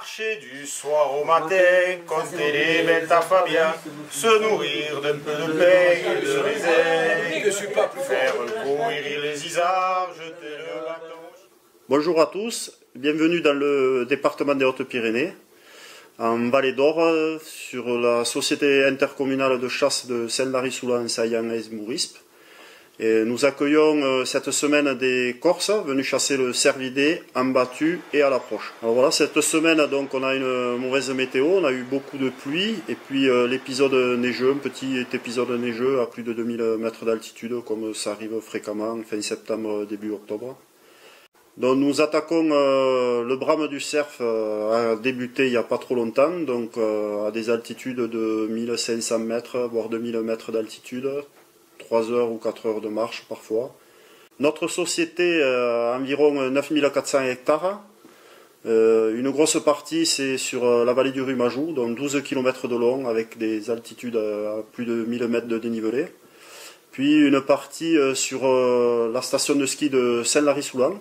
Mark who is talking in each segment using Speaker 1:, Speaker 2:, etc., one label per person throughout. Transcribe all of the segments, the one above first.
Speaker 1: Marcher du soir au matin, compter les belles Fabien, se nourrir d'un peu de pain et de raisin, faire courir les isards, jeter le bâton.
Speaker 2: Bonjour à tous, bienvenue dans le département des Hautes-Pyrénées, en Vallée d'Or, sur la société intercommunale de chasse de Saint-Lary-Soulan, Saillant-Aise-Mourispe. Et nous accueillons cette semaine des Corses venus chasser le cervidé en battue et à l'approche. Alors voilà, cette semaine donc on a une mauvaise météo, on a eu beaucoup de pluie et puis l'épisode neigeux, un petit épisode neigeux à plus de 2000 mètres d'altitude comme ça arrive fréquemment fin septembre, début octobre. Donc nous attaquons le brame du cerf a débuté il n'y a pas trop longtemps, donc à des altitudes de 1500 mètres voire 2000 mètres d'altitude. 3 heures ou 4 heures de marche parfois. Notre société a environ 9400 hectares. Une grosse partie c'est sur la vallée du Rumajou, donc 12 km de long avec des altitudes à plus de 1000 mètres de dénivelé. Puis une partie sur la station de ski de Saint-Lary-Soulan.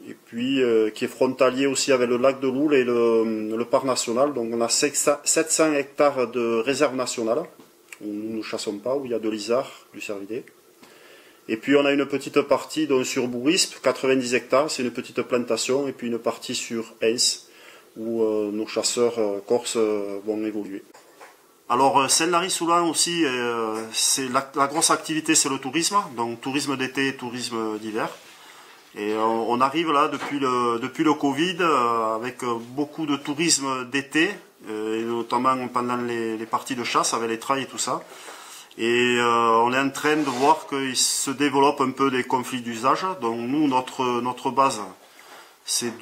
Speaker 2: Et puis qui est frontalier aussi avec le lac de Loul et le parc national. Donc on a 700 hectares de réserve nationale où nous ne chassons pas, où il y a de l'isard, du cervidé. Et puis on a une petite partie donc, sur Mourispe, 90 hectares, c'est une petite plantation, et puis une partie sur Ains où nos chasseurs corses vont évoluer. Alors Saint-Lary-Soulan aussi, c'est la grosse activité c'est le tourisme, donc tourisme d'été, tourisme d'hiver. Et on arrive là depuis le Covid avec beaucoup de tourisme d'été, et notamment pendant les parties de chasse avec les trails et tout ça. Et on est en train de voir qu'il se développe un peu des conflits d'usage. Donc nous, notre base, c'est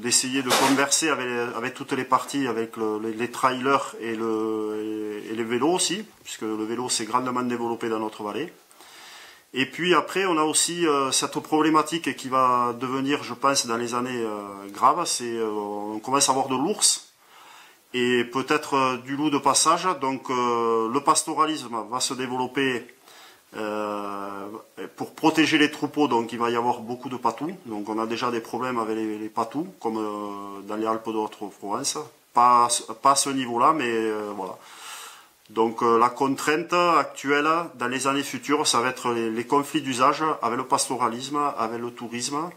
Speaker 2: d'essayer de converser avec toutes les parties, avec les trailers et les vélos aussi, puisque le vélo s'est grandement développé dans notre vallée. Et puis après, on a aussi cette problématique qui va devenir, je pense, dans les années graves, c'est on commence à avoir de l'ours et peut-être du loup de passage. Donc le pastoralisme va se développer pour protéger les troupeaux, donc il va y avoir beaucoup de patous. Donc on a déjà des problèmes avec les patous, comme dans les Alpes de Haute-Provence. Pas à ce niveau-là, mais voilà. Donc la contrainte actuelle dans les années futures, ça va être les conflits d'usage avec le pastoralisme, avec le tourisme.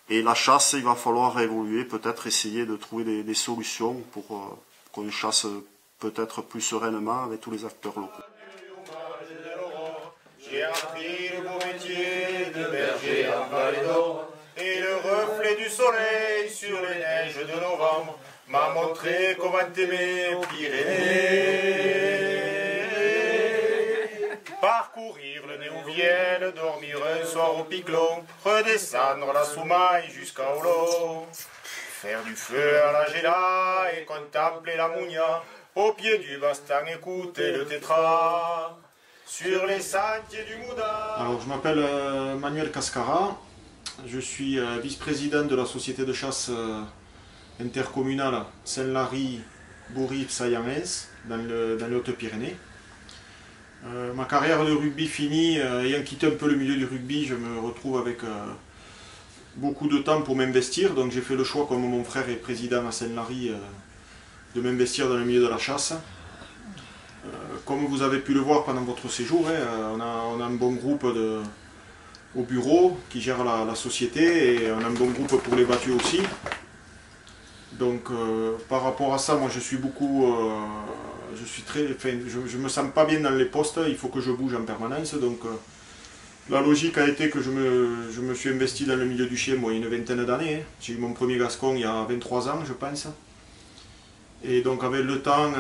Speaker 2: Et la chasse, il va falloir évoluer, peut-être essayer de trouver des solutions pour qu'on chasse peut-être plus sereinement avec tous les acteurs locaux.
Speaker 1: J'ai appris le beau métier de berger en Vallée d'Or, et le reflet du soleil sur les neiges de novembre m'a montré comment t'aimer Pyrénées. Parcourir le Néouvienne, dormir un soir au Piclon, redescendre la Soumaille jusqu'à Olo, faire du feu à la Géla et contempler la Mougna, au pied du Bastan écouter le tétra, sur les sentiers du Mouda.
Speaker 3: Alors je m'appelle Manuel Cascara, je suis vice-président de la société de chasse intercommunale Saint-Lary-Mourispe-Saillant-Aise dans les Hautes-Pyrénées. Ma carrière de rugby finie, ayant quitté un peu le milieu du rugby, je me retrouve avec beaucoup de temps pour m'investir. Donc j'ai fait le choix, comme mon frère est président à Saint-Lary, de m'investir dans le milieu de la chasse. Comme vous avez pu le voir pendant votre séjour, on a un bon groupe au bureau qui gère la société, et on a un bon groupe pour les battues aussi. Donc par rapport à ça, moi je suis beaucoup... je me sens pas bien dans les postes, il faut que je bouge en permanence. Donc la logique a été que je me suis investi dans le milieu du chien, moi, il y a une vingtaine d'années. J'ai eu mon premier gascon il y a 23 ans, je pense. Et donc avec le temps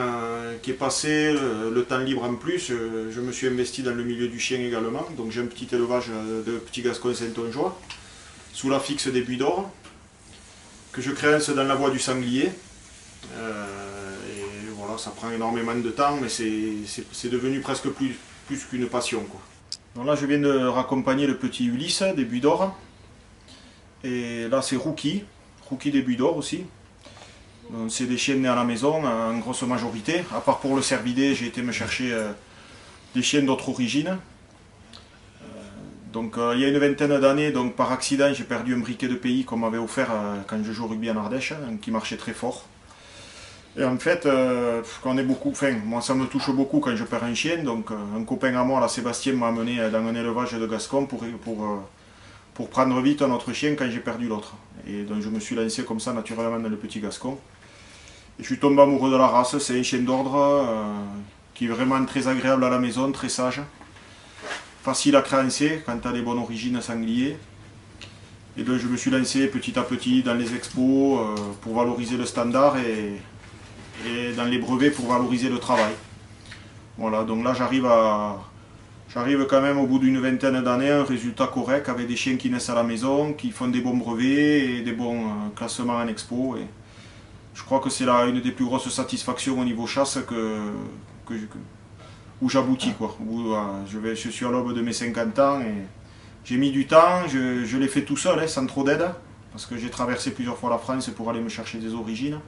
Speaker 3: qui est passé, le temps libre en plus, je me suis investi dans le milieu du chien également. Donc j'ai un petit élevage de petits gascons saintongeois, sous la fixe des Buis d'Or, que je créance dans la voie du sanglier. Et voilà, ça prend énormément de temps, mais c'est devenu presque plus qu'une passion, quoi. Donc là je viens de raccompagner le petit Ulysse des Buis d'Or. Et là c'est Rookie des Buis d'Or aussi. C'est des chiens nés à la maison en grosse majorité. À part pour le cervidé, j'ai été me chercher des chiens d'autres origines. Donc il y a une vingtaine d'années, donc par accident, j'ai perdu un briquet de pays qu'on m'avait offert quand je joue au rugby en Ardèche, qui marchait très fort. Et en fait, quand on est beaucoup, enfin, moi ça me touche beaucoup quand je perds un chien. Donc un copain à moi, là, Sébastien, m'a amené dans un élevage de Gascon pour prendre vite un autre chien quand j'ai perdu l'autre. Et donc je me suis lancé comme ça naturellement dans le petit Gascon. Et je suis tombé amoureux de la race. C'est un chien d'ordre qui est vraiment très agréable à la maison, très sage. Facile à créancer quand tu as des bonnes origines sangliers. Et donc je me suis lancé petit à petit dans les expos pour valoriser le standard et dans les brevets pour valoriser le travail. Voilà, donc là j'arrive quand même au bout d'une vingtaine d'années à un résultat correct avec des chiens qui naissent à la maison, qui font des bons brevets et des bons classements en expo. Et je crois que c'est une des plus grosses satisfactions au niveau chasse où j'aboutis, quoi. Je suis à l'aube de mes 50 ans et j'ai mis du temps, je l'ai fait tout seul, hein, sans trop d'aide, parce que j'ai traversé plusieurs fois la France pour aller me chercher des origines.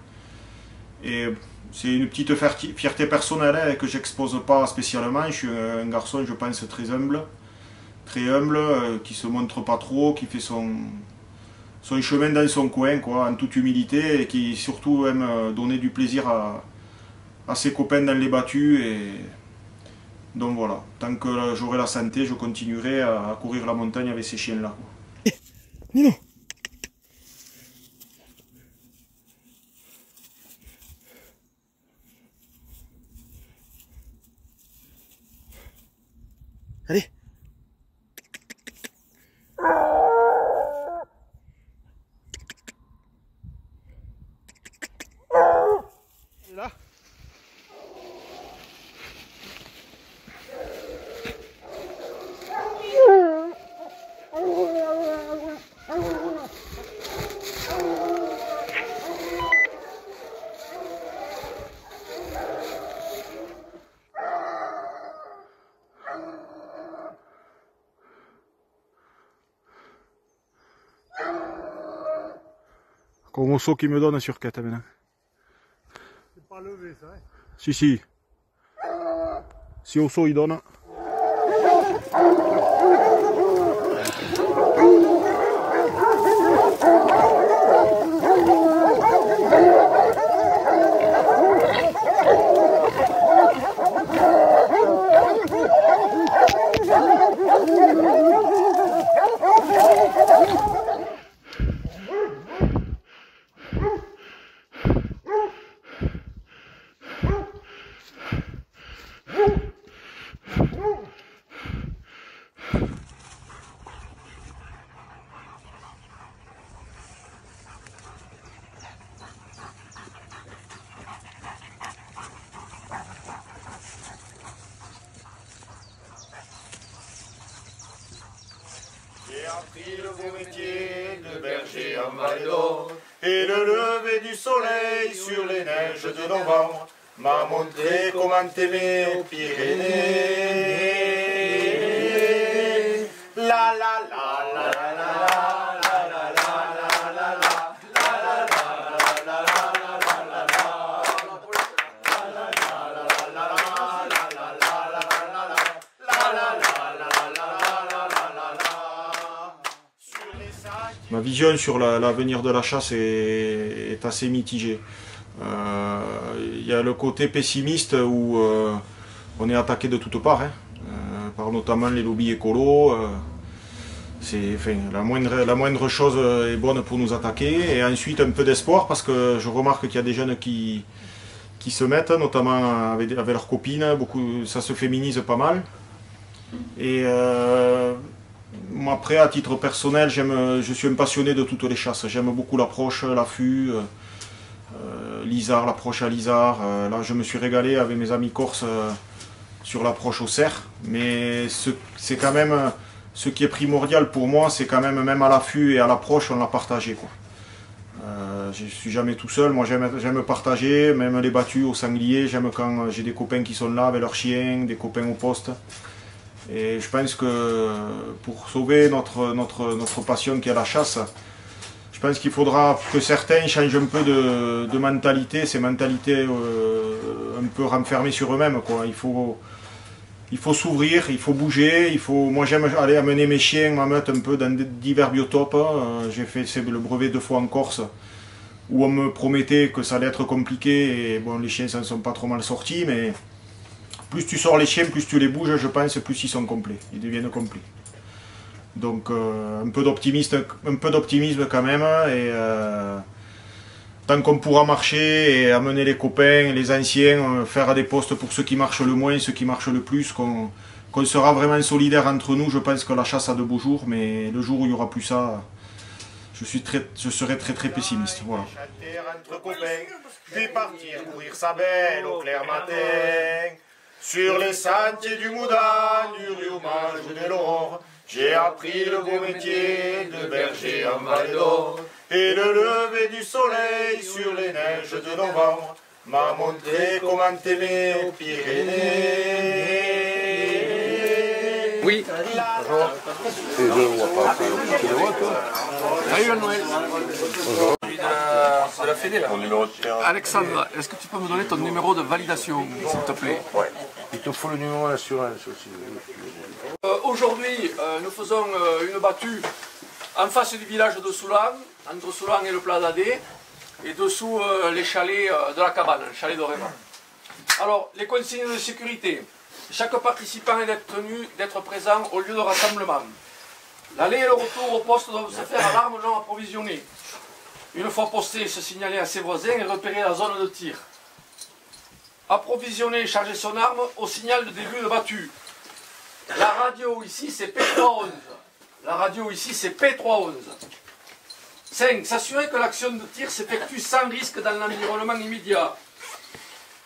Speaker 3: Et c'est une petite fierté personnelle, hein, que j'expose pas spécialement. Je suis un garçon, je pense, très humble, qui se montre pas trop, qui fait son chemin dans son coin, quoi, en toute humilité, et qui surtout aime donner du plaisir à ses copains dans les battues. Et donc voilà, tant que j'aurai la santé, je continuerai à courir la montagne avec ces chiens-là.
Speaker 4: Nino. Allez. Là.
Speaker 3: Comme Osso qui me donne sur quête maintenant.
Speaker 4: C'est pas levé ça, hein?
Speaker 3: Si, si. Si Osso il donne.
Speaker 1: J'ai appris le beau métier de berger en Val d'Or, et le lever du soleil sur les neiges de novembre m'a montré comment t'aimer aux Pyrénées. La la la la la la.
Speaker 3: Ma vision sur l'avenir de la chasse est assez mitigée. Il y a le côté pessimiste où on est attaqué de toutes parts, hein, par notamment les lobbies écolos. La moindre chose est bonne pour nous attaquer. Et ensuite un peu d'espoir parce que je remarque qu'il y a des jeunes qui se mettent, notamment avec leurs copines. Ça se féminise pas mal. Et moi, après, à titre personnel, je suis un passionné de toutes les chasses. J'aime beaucoup l'approche, l'affût, l'isard, l'approche à l'isard. Là, je me suis régalé avec mes amis corses sur l'approche au cerf. Mais c'est quand même ce qui est primordial pour moi, c'est quand même à l'affût et à l'approche, on l'a partagé, quoi. Je ne suis jamais tout seul. Moi, j'aime partager, même les battues au sanglier. J'aime quand j'ai des copains qui sont là avec leurs chiens, des copains au poste. Et je pense que pour sauver notre passion qui est la chasse, je pense qu'il faudra que certains changent un peu de mentalité, ces mentalités un peu renfermées sur eux-mêmes, quoi. Il faut il faut s'ouvrir, il faut bouger, moi j'aime aller amener mes chiens, ma meute un peu dans divers biotopes. J'ai fait le brevet 2 fois en Corse, où on me promettait que ça allait être compliqué, et bon, les chiens s'en sont pas trop mal sortis, mais plus tu sors les chiens, plus tu les bouges, je pense, plus ils sont complets, ils deviennent complets. Donc un peu d'optimisme quand même, et tant qu'on pourra marcher et amener les copains, les anciens, faire des postes pour ceux qui marchent le moins, ceux qui marchent le plus, qu'on sera vraiment solidaires entre nous, je pense que la chasse a de beaux jours, mais le jour où il n'y aura plus ça, je serai très pessimiste. Voilà.
Speaker 1: Entre copains, puis partir courir sa belle au clair matin. Sur les sentiers du Moudan, du Riomage ou de l'Aurore, j'ai appris le beau métier de berger en Val d'Or. Et le lever du soleil sur les neiges de novembre m'a montré comment t'aimer aux Pyrénées.
Speaker 5: Oui. Bonjour. Et je ne vois pas. Tu le vois, toi?
Speaker 6: Joyeux Noël. De la Fédé, là.
Speaker 5: Mon numéro de terrain.
Speaker 6: Alexandre, est-ce que tu peux me donner ton numéro de validation, s'il te plaît?
Speaker 5: Ouais. Il te faut le numéro d'assurance aussi.
Speaker 6: Aujourd'hui, nous faisons une battue en face du village de Soulan, entre Soulan et le Plat d'Adé, et dessous les chalets de la cabane, le chalet de Réma. Alors, les consignes de sécurité. Chaque participant est tenu d'être présent au lieu de rassemblement. L'aller et le retour au poste doivent se faire à l'arme non approvisionnée. Une fois posté, se signaler à ses voisins et repérer la zone de tir. Approvisionner et charger son arme au signal de début de battue. La radio ici c'est P311. La radio ici c'est P311. 5. S'assurer que l'action de tir s'effectue sans risque dans l'environnement immédiat.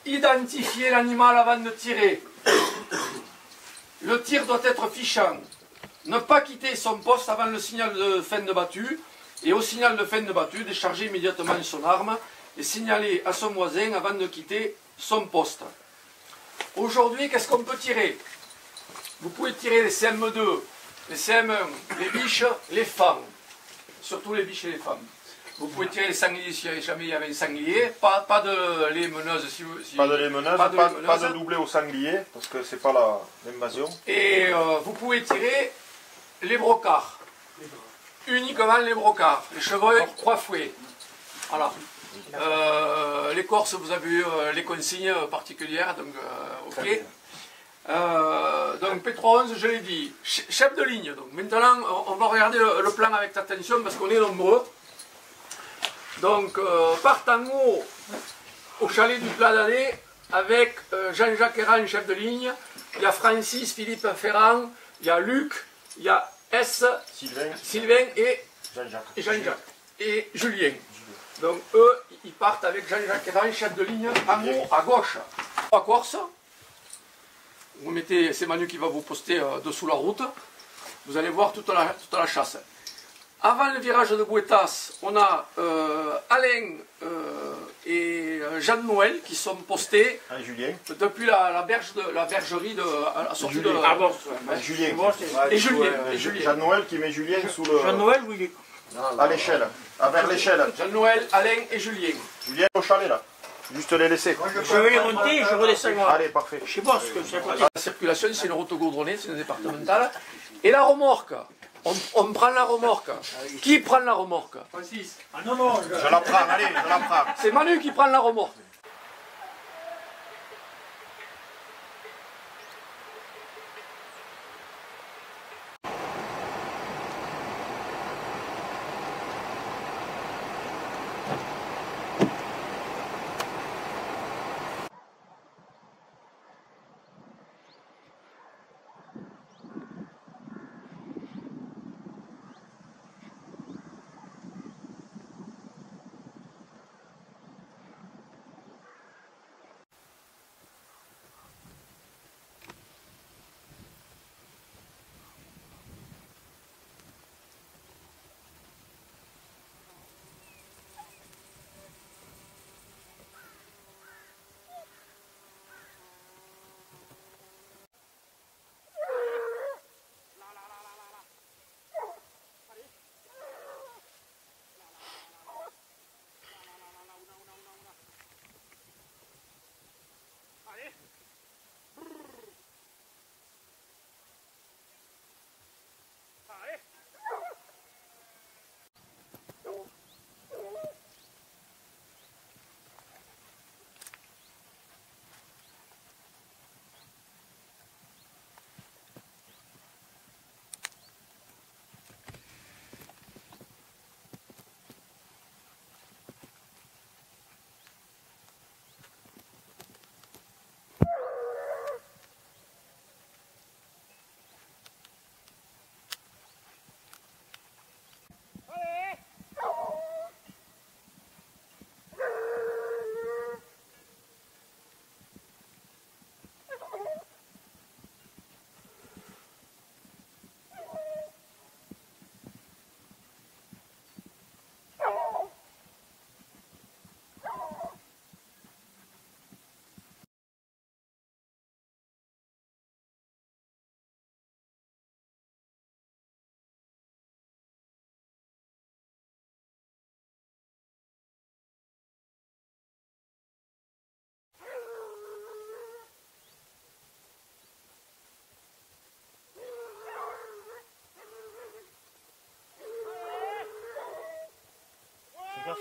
Speaker 6: Identifier l'animal avant de tirer. Le tir doit être fichant. Ne pas quitter son poste avant le signal de fin de battue. Et au signal de fin de battue, décharger immédiatement son arme et signaler à son voisin avant de quitter son poste. Aujourd'hui, qu'est-ce qu'on peut tirer? Vous pouvez tirer les CM2, les CM1, les biches, les femmes. Surtout les biches et les femmes. Vous pouvez tirer les sangliers si jamais il y avait un sanglier. Pas de lait meneuse.
Speaker 3: Pas de lait meneuse, pas de doublé au sanglier, parce que c'est pas l'invasion.
Speaker 6: Et vous pouvez tirer les brocards. Uniquement les brocards, les chevreuils 3 fouets. Voilà. Les Corses, vous avez eu les consignes particulières, donc ok. Donc P311, je l'ai dit, chef de ligne. Donc maintenant, on va regarder le plan avec attention parce qu'on est nombreux. Donc part en haut au chalet du Plat d'Adé avec Jean-Jacques Héran, chef de ligne. Il y a Francis, Philippe Ferrand, il y a Luc, il y a Sylvain et Jean-Jacques et Julien. Donc eux, ils partent avec Jean-Jacques Héran, chef de ligne, en haut à gauche. À Corse, vous mettez, c'est Manu qui va vous poster dessous la route. Vous allez voir toute la chasse. Avant le virage de Bouetas, on a Alain et Jean-Noël qui sont postés depuis la bergerie à la sortie de
Speaker 3: Julien.
Speaker 6: Et Julien.
Speaker 3: Jean-Noël qui met Julien sous le...
Speaker 4: Jean-Noël, oui.
Speaker 3: À l'échelle, vers l'échelle.
Speaker 6: Jean-Noël, Alain et Julien.
Speaker 3: Julien au chalet là. Juste les laisser.
Speaker 4: Je vais les monter et je redescends.
Speaker 3: Allez, parfait.
Speaker 4: Je sais pas ce que c'est.
Speaker 6: La circulation, c'est une route goudronnée, c'est une départementale. Et la remorque. On prend la remorque. Qui prend la remorque?
Speaker 4: Francis. Ah non, non.
Speaker 1: Je la prends, allez, je la prends.
Speaker 6: C'est Manu qui prend la remorque.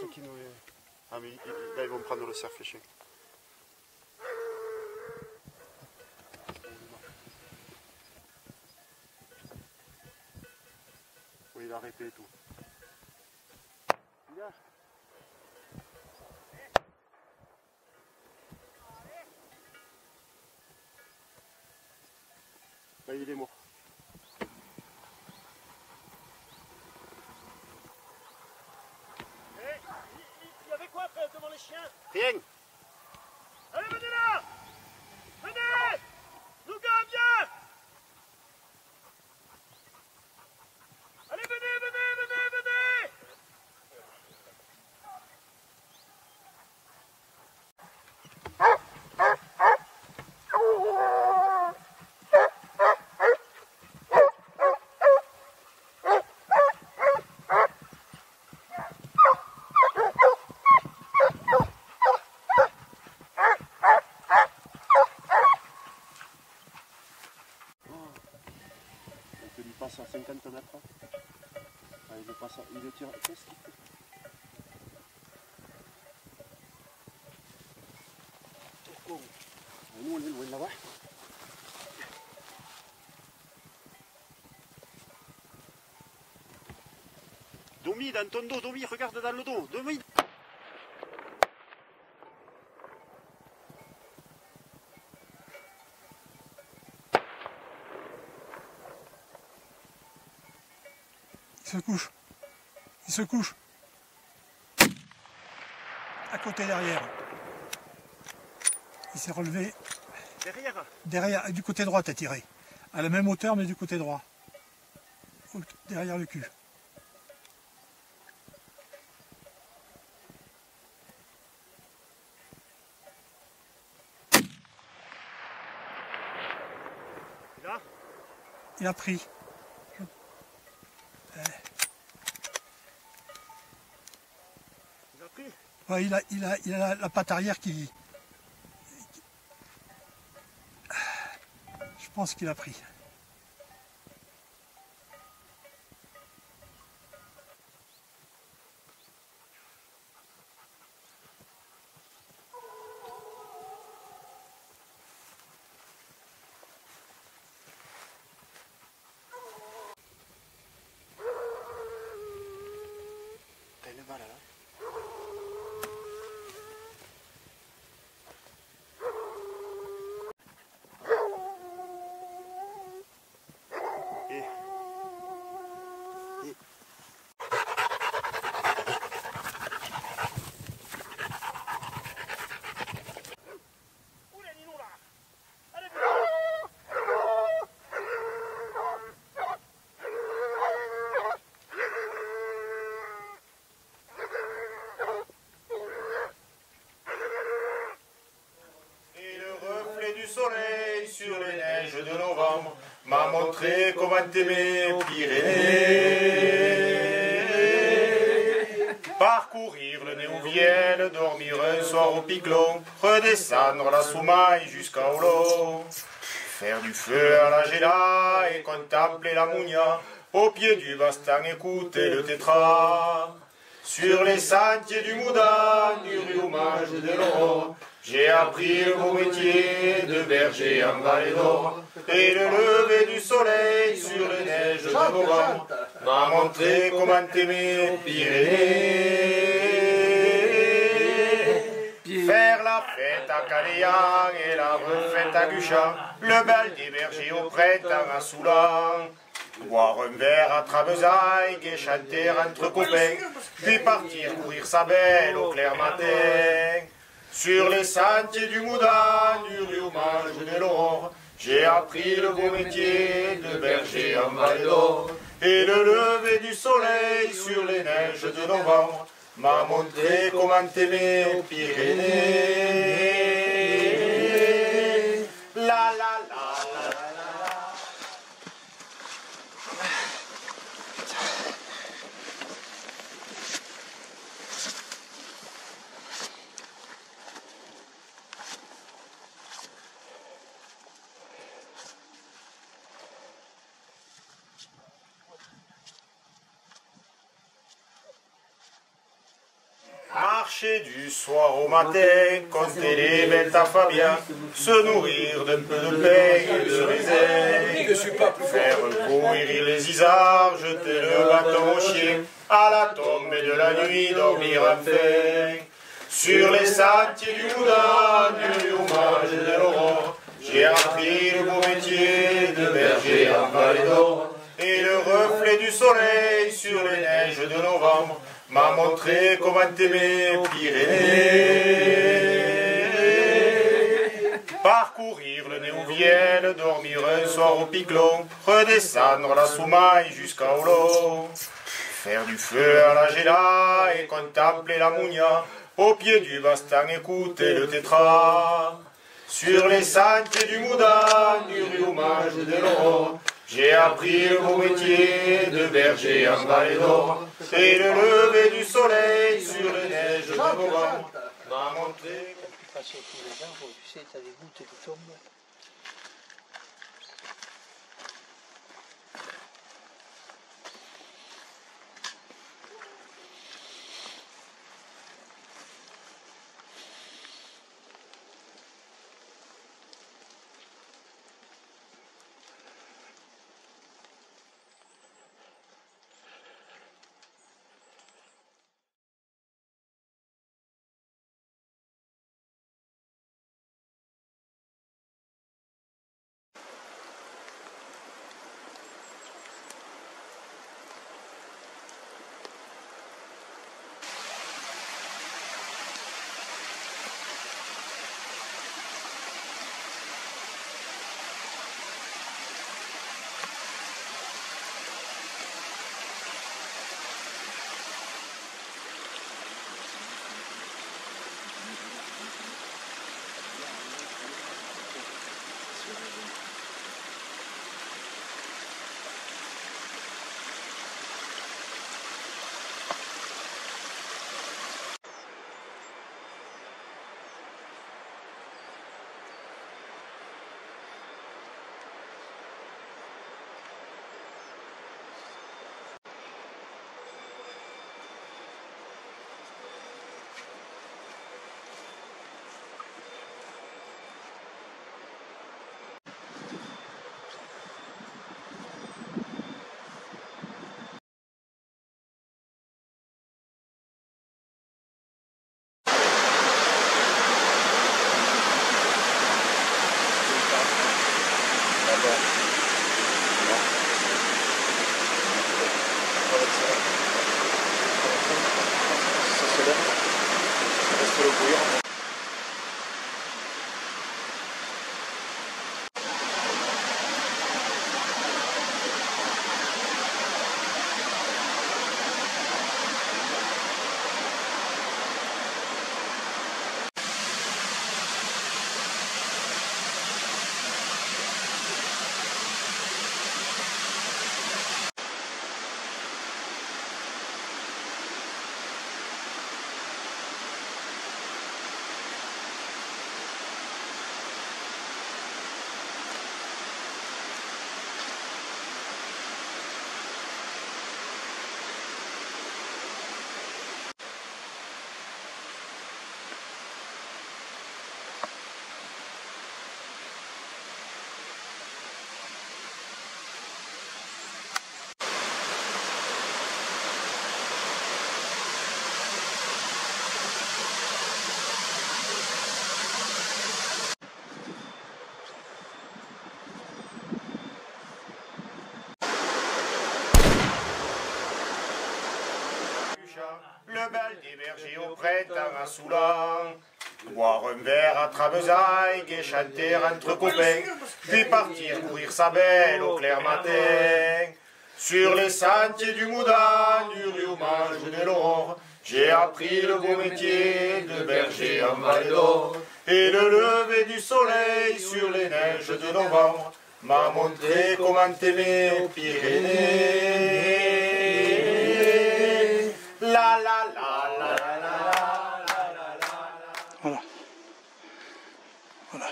Speaker 2: qui nous... Ah mais là ils vont prendre le cerf les chiens. Oui, il a arrêté et tout. Viens. Là il est mort.
Speaker 4: Il y avait quoi devant les chiens?
Speaker 2: Rien.
Speaker 4: Allez, venez là! Venez! Nous gars, viens! Allez, venez, venez, venez, venez!
Speaker 2: Il passe à 50 mètres. Ah, il passe à... Il tire... Qu'est-ce qu'il fait? Nous on est loin là-bas. Domi, dans ton dos, Domi, regarde dans le dos, Domi.
Speaker 7: Il se couche. Il se couche. À côté derrière. Il s'est relevé.
Speaker 2: Derrière.
Speaker 7: Derrière, du côté droit, t'as tiré. À la même hauteur, mais du côté droit. Derrière le cul.
Speaker 2: Là.
Speaker 7: Il a pris.
Speaker 2: Il a pris.
Speaker 7: Ouais, il a la patte arrière qui... Je pense qu'il a pris.
Speaker 2: T'as une balle là.
Speaker 1: Soleil sur les neiges de novembre m'a montré comment t'aimer Pyrénées. Parcourir le Néouvienne, dormir un soir au Piclon, redescendre la Soumaille jusqu'à Olo, faire du feu à la Géla et contempler la Mounia, au pied du Bastan écouter le tétra. Sur les sentiers du Moudan, du riumage de l'Aurore, j'ai appris le beau métier de berger en vallée d'or. Et le lever du soleil sur les neiges de novembre m'a montré comment t'aimer Pyrénées. Faire la fête à Caléan et la refête à Guchan, le bal des bergers au printemps à Soulan. Boire un verre à Trabezaille et chanter entre copains, puis partir courir sa belle au clair matin. Sur les sentiers du Moudan, du riumage de l'Aurore, j'ai appris le beau métier de berger en vallée d'or. Et le lever du soleil sur les neiges de novembre m'a montré comment t'aimer aux Pyrénées. La la la la la la. Marcher du soir au matin, compter les bêtes à Fabien, se nourrir d'un peu de pain et de raisin, faire courir les isards, jeter le bâton au chien, à la tombée de la nuit dormir enfin. Sur les sentiers du Moudon, du Riomage et de l'aurore, j'ai appris le beau métier de berger en vallée d'or, et le reflet du soleil sur les neiges de novembre m'a montré comment t'aimer aux Pyrénées. Parcourir le Néouvienne, dormir un soir au Piclon, redescendre la Soumaille jusqu'à Olo, faire du feu à la Géla et contempler la Mounia, au pied du Bastan écouter le tétra. Sur les sentiers du Moudon, du Riomage et de l'Aurore, j'ai appris le beau métier de berger en vallée d'or, et le lever du soleil sur les neiges de novembre m'a montré.
Speaker 8: Tu passes tous les arbres, tu sais, t'as des gouttes qui tombent.
Speaker 1: Le bal des bergers au printemps à Soulan, boire un verre à Trabezaille et chanter entre copains, puis partir courir sa belle au clair matin. Sur les sentiers du Moudon, du Riomage ou de l'Aurore, j'ai appris le beau métier de berger en vallée d'or, et le lever du soleil sur les neiges de novembre m'a montré comment t'aimer aux Pyrénées. La la la la la la la la la.
Speaker 7: Voilà. Voilà.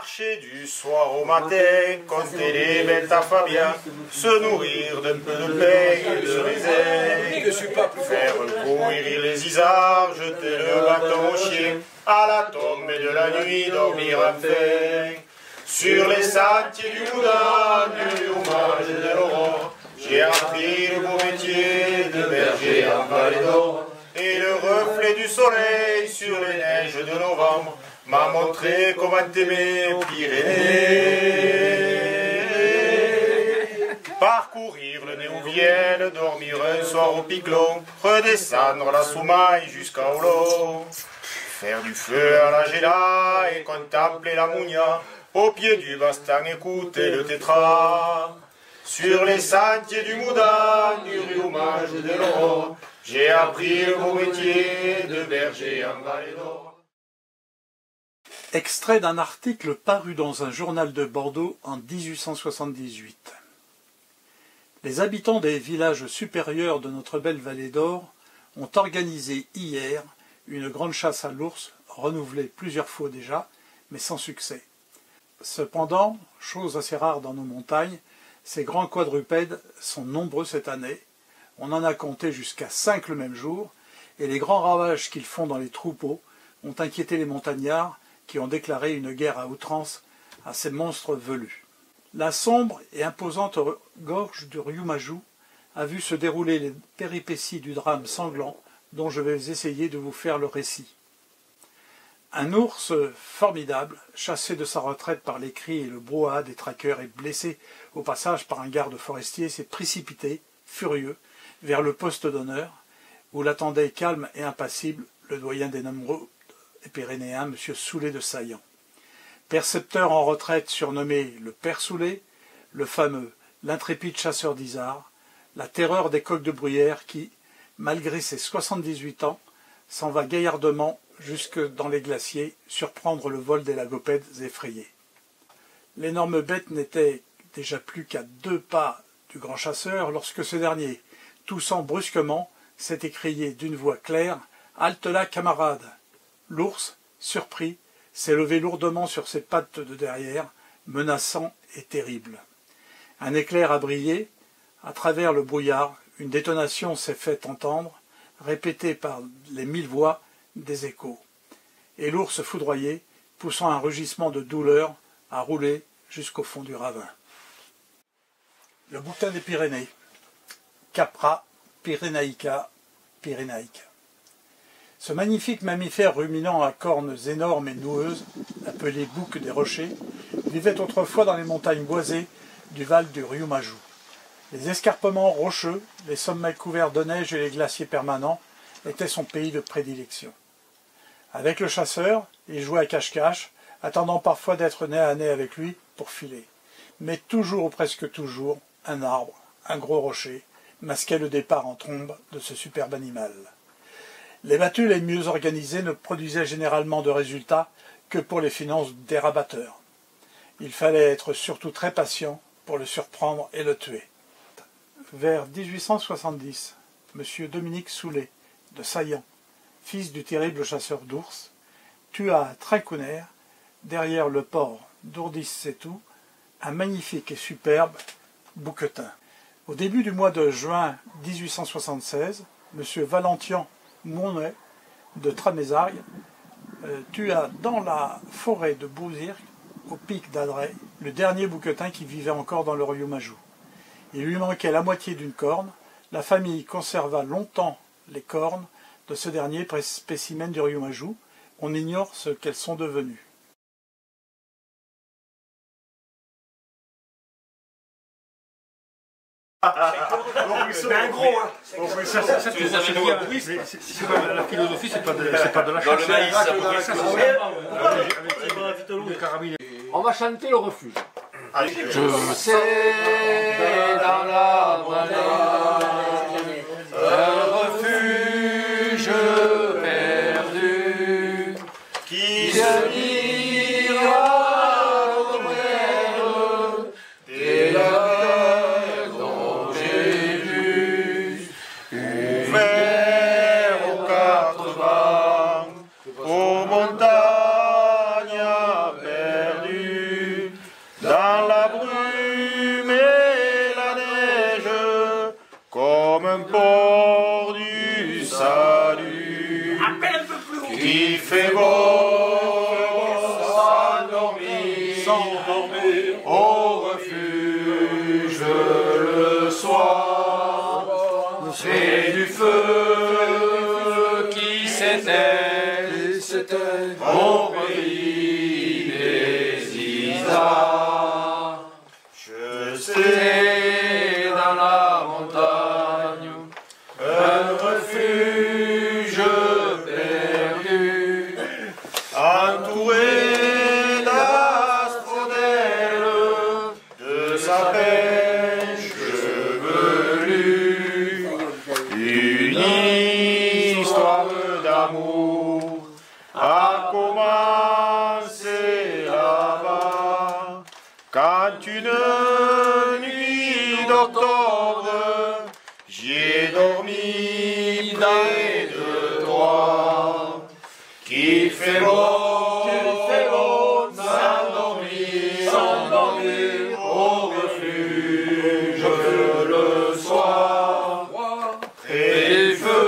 Speaker 1: Marcher du soir au matin, compter les bêtes à Fabien, se nourrir d'un peu de pain et de raisin, faire courir les isards, jeter le bâton au chien, à la tombée de la nuit, dormir enfin. Sur les sentiers du Moudon, du hommage de l'aurore, j'ai appris le beau métier de berger en Vallée d'Or, et le reflet du soleil sur les neiges de novembre m'a montré comment t'aimer Pyrénées. Parcourir le Néouvienne, dormir un soir au Piclon, redescendre la Soumaille jusqu'à Olo, faire du feu à la Géla et contempler la Mounia, au pied du Bastan écouter le tétra. Sur les sentiers du Moudon, du riomage de l'Aurore, j'ai appris le beau métier de berger en Vallée d'Or.
Speaker 9: Extrait d'un article paru dans un journal de Bordeaux en 1878. Les habitants des villages supérieurs de notre belle Vallée d'Or ont organisé hier une grande chasse à l'ours, renouvelée plusieurs fois déjà, mais sans succès. Cependant, chose assez rare dans nos montagnes, ces grands quadrupèdes sont nombreux cette année. On en a compté jusqu'à 5 le même jour, et les grands ravages qu'ils font dans les troupeaux ont inquiété les montagnards qui ont déclaré une guerre à outrance à ces monstres velus. La sombre et imposante gorge du Riomajou a vu se dérouler les péripéties du drame sanglant dont je vais essayer de vous faire le récit. Un ours formidable, chassé de sa retraite par les cris et le brouhaha des traqueurs et blessé au passage par un garde forestier, s'est précipité, furieux, vers le poste d'honneur, où l'attendait calme et impassible le doyen des Namrauds et Pyrénéens, M. Soulet de Saillant. Percepteur en retraite surnommé le Père Soulet, le fameux, l'intrépide chasseur d'Isard, la terreur des coqs de bruyère qui, malgré ses 78 ans, s'en va gaillardement jusque dans les glaciers surprendre le vol des lagopèdes effrayés. L'énorme bête n'était déjà plus qu'à 2 pas du grand chasseur lorsque ce dernier, toussant brusquement, s'est écrié d'une voix claire « Halte là, camarade !» L'ours, surpris, s'est levé lourdement sur ses pattes de derrière, menaçant et terrible. Un éclair a brillé, à travers le brouillard, une détonation s'est fait entendre, répétée par les 1000 voix des échos. Et l'ours foudroyé, poussant un rugissement de douleur, a roulé jusqu'au fond du ravin. Le bouquetin des Pyrénées, Capra pyrénaïca pyrénaïca. Ce magnifique mammifère ruminant à cornes énormes et noueuses, appelé bouc des rochers, vivait autrefois dans les montagnes boisées du val du Riomajou. Les escarpements rocheux, les sommets couverts de neige et les glaciers permanents étaient son pays de prédilection. Avec le chasseur, il jouait à cache-cache, attendant parfois d'être nez à nez avec lui pour filer. Mais toujours ou presque toujours, un arbre, un gros rocher, masquait le départ en trombe de ce superbe animal. Les battues les mieux organisées ne produisaient généralement de résultats que pour les finances des rabatteurs. Il fallait être surtout très patient pour le surprendre et le tuer. Vers 1870, M. Dominique Soulet, de Saillant, fils du terrible chasseur d'ours, tua à Trincounère, derrière le port d'Ourdis-Setou, un magnifique et superbe bouquetin. Au début du mois de juin 1876, M. Valentian Monet de Tramézargues tua dans la forêt de Bouzirc, au pic d'Adret, le dernier bouquetin qui vivait encore dans le Riomajou. Il lui manquait la moitié d'une corne. La famille conserva longtemps les cornes de ce dernier spécimen du Riomajou. On ignore ce qu'elles sont devenues.
Speaker 10: C'est un gros, hein. La philosophie, c'est pas de la chasse.
Speaker 6: On va chanter le refuge. Je sais dans la montagne un refuge perdu qui se lira aux mers des lacs dont j'ai vu
Speaker 1: Ouvert aux 4 vents, aux montagnes perdues. dans la brume et la neige, comme un port du salut, qui fait beau s'endormir au refuge le soir, c'est du feu qui s'éteint au pays des Isards. Je sais dans la montagne un refuge perdu, entouré d'asphodèles, de sapins chevelus, une histoire d'amour a commencé là-bas, quand une nuit d'octobre, j'y ai dormi près de toi, qu'il fait beau s'endormir au refuge le soir, près du feu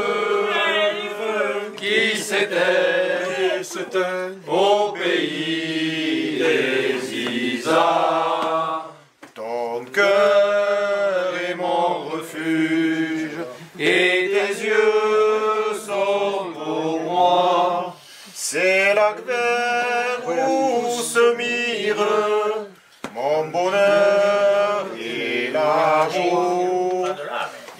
Speaker 1: qui s'éteint au pays des Isards. Ton cœur est mon refuge et tes yeux sont pour moi. C'est lac vert où se mire mon bonheur et l'amour.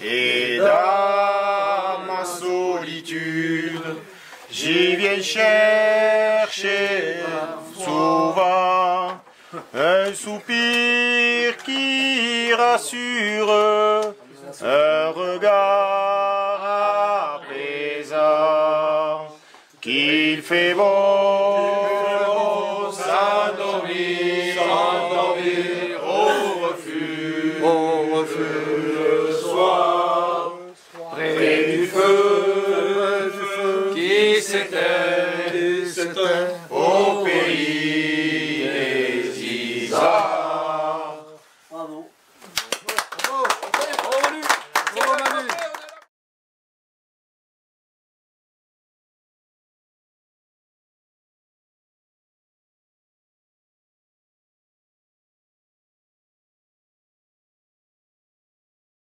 Speaker 1: Et dans ma solitude, j'y viens chercher souvent un soupir qui rassure, un regard apaisant, qu'il fait beau s'endormir au refuge le soir, près du feu qui s'éteint au pays des Isards.
Speaker 8: Bravo.